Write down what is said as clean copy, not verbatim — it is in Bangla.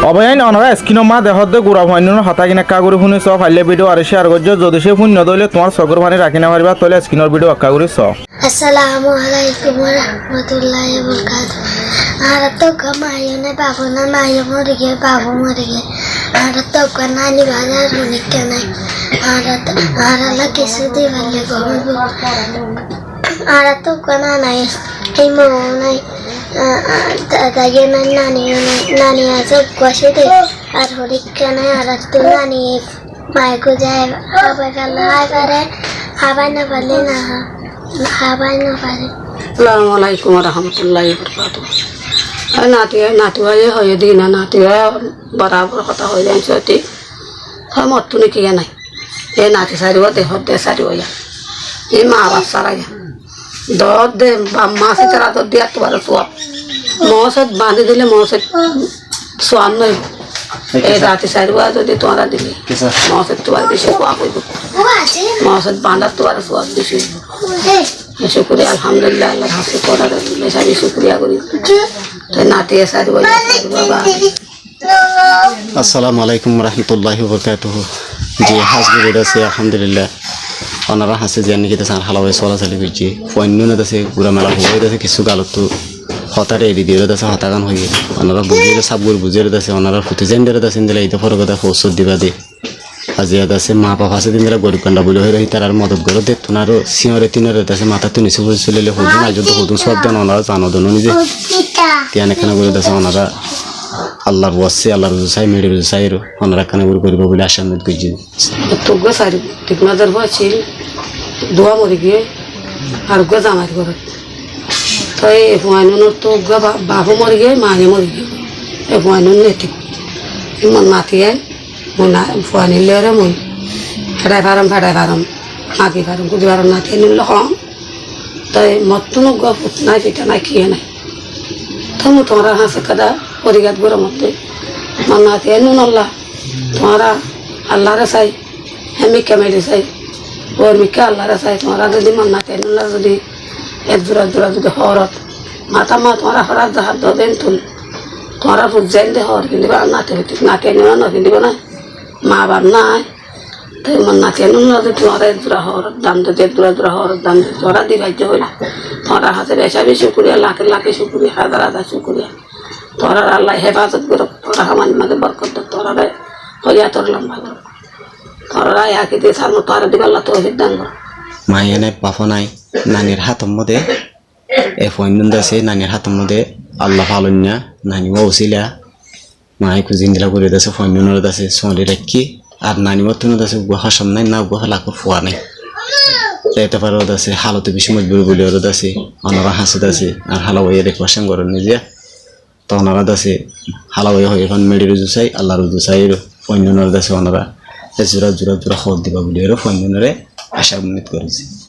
অবয়াইন অনরা স্কিন মা দেহত গুড়া ভাইনুন হাতা কিনা কাগুরি শুনি চ ফাইলে ভিডিও আর শেয়ার করছো যদি সে শূন্য দইলে তোমার চকুর পানি রাখি না পারিবা তাহলে স্কিনের ভিডিও আক্কা করি চ। আসসালামু আলাইকুম ওয়া রাহমাতুল্লাহি ওয়া বারাকাতুহু। আর তো কমায়নে বাবু না মায়ে মরে গে বাবু মরে গে আর তো কানানি বাজার নিকে নাই আর আল্লাহ কিছু দিবালে গো আর তো কানা নাই এই মো নাই দাদাকে নানি আছে কষে দে আর হরিকা নাই আর তো নানি মায়কো যায় আবার আল্লাহ পারে হাবাই না পারলে না হাবাই না পারে। আসসালামু আলাইকুম ওয়া রাহমাতুল্লাহি ওয়া বারাকাতুহু। নাতি হয়ে দিই না নাতি বরাবর কথা হয়ে যায় সত্যি হয় মতো নাকি নাই এই নাতি সারিব দেহর দে সারিব এই মা বাপ সারা দর দে মাছে চারা দর দিয়ে তোমার সোয়া মহসত বাঁধি দিলে মহসত সোয়ান নই এই রাতি সারিব যদি তোমরা দিলে মহসত তোমার বেশি সোয়া করব মহসত বাঁধার তোমার সোয়া বেশি শুক্রিয়া আলহামদুলিল্লাহ আল্লাহ হাসি করার বেশি শুক্রিয়া করি নাতি সারি বাবা। আসসালামু আলাইকুম রহমতুল্লাহি ওয়া বারাকাতুহু। জি হাজগুড়ি আছে আলহামদুলিল্লাহ ওনারা হাসে যে নাকি তার হালাওয়াই চলাচলি করছি পণ্য আছে গুড়া মেলা হয়ে আছে কিছু গালতো হতারে এড়ি দিয়ে আছে হতাগান হয়ে ওনারা বুঝিয়ে সাবগুড় বুঝিয়ে আছে ওনারা ফুটে জেন্ডারে আছে দিলে এই তো ফরক কথা ঔষধ দিবা দে আজিয়াদ আছে মা বাবা আছে দিন গরিব কান্ডা বলে হয়ে রহি তার আর মদত করে দে তোনারও সিঁড়ে তিনরে আছে মাথা তো নিচে হয়ে চলে হুদুন আজ তো হুদুন সব দেন ওনারা জানো দেন নিজে তিয়ান এখানে বলে আছে ওনারা আল্লাহর ওয়াসে আল্লাহর সাই মেডের সাইরো ওনারা এখানে বলে করিব বলে আশান্বিত করছি তো গো সারি ঠিক নজর হয়েছিল দোয়া মরে গিয়ে আর গো জামাই করে তো এই হুয়ানুর তো গো বাবু মরে গিয়ে মায়ে মরে গিয়ে এই হুয়ানুর নেই মন নাতিয়ে মোনা ফুয়ানি লেরে মই ফেড়াই ফারাম মাগি ফারাম কুদি ফারাম না খেয়ে নিল হম তাই মতনো গো ফুট নাই পিঠা নাই খেয়ে নাই তো মু তোমরা হাসে কাদা পরিগাত করে মতে মন নাতি নুন আল্লাহ তোমরা আল্লাহরে চাই হেমিকা মেরে চাই ওর মিকা আল্লাহরে চাই তোমরা যদি মন নাতি নুন যদি এক জোড়া যদি হরত মাথা মা তোমরা হরাত হাত দেন তুল তোমরা ফুট যাই দে হর কিন্তু নাতে হইতে নাতি নিবা না কিন্তু না মা বাপ নাই তাই মন নাতি নুন তোমরা এক জোড়া হর দাম তো এক জোড়া হর দাম তোমরা দিবাইতে হইল তোমরা হাতে বেশি শুক্রিয়া লাখে শুক্রিয়া হাজার শুক্রিয়া তোরা আল্লাহ হেফাজত করো তোরা আমার মাঝে বরকত তোরা হইয়া তোর লম্বা করো তোরা একে দিয়ে সার মতো আরো দিবার তো সিদ্ধান করো মায়ের বাপ নাই নানির হাতের মধ্যে এ ফোন আছে নানির হাতের মধ্যে আল্লাহ ফালন্যা নানি ওসিলা মায়ে খুঁজিন দিলা করে আছে ফোন আছে সোয়ালি রাখি আর নানি মতন আছে গুহা সামনে না গুহা লাখ ফোয়া নাই এটা পারে আছে হালতে বেশি মজবুর বলে ওরা আছে ওনারা হাসিত আছে আর হালা হয়ে দেখবা সাঙ্গর নিজে তো ওনারা আছে হালা হয়ে হয় এখন মেডির রুজু চাই আল্লাহ রুজু চাই ফোন আছে ওনারা জোড়া খবর দিবা বলে ফোন আশা উন্নীত করেছে।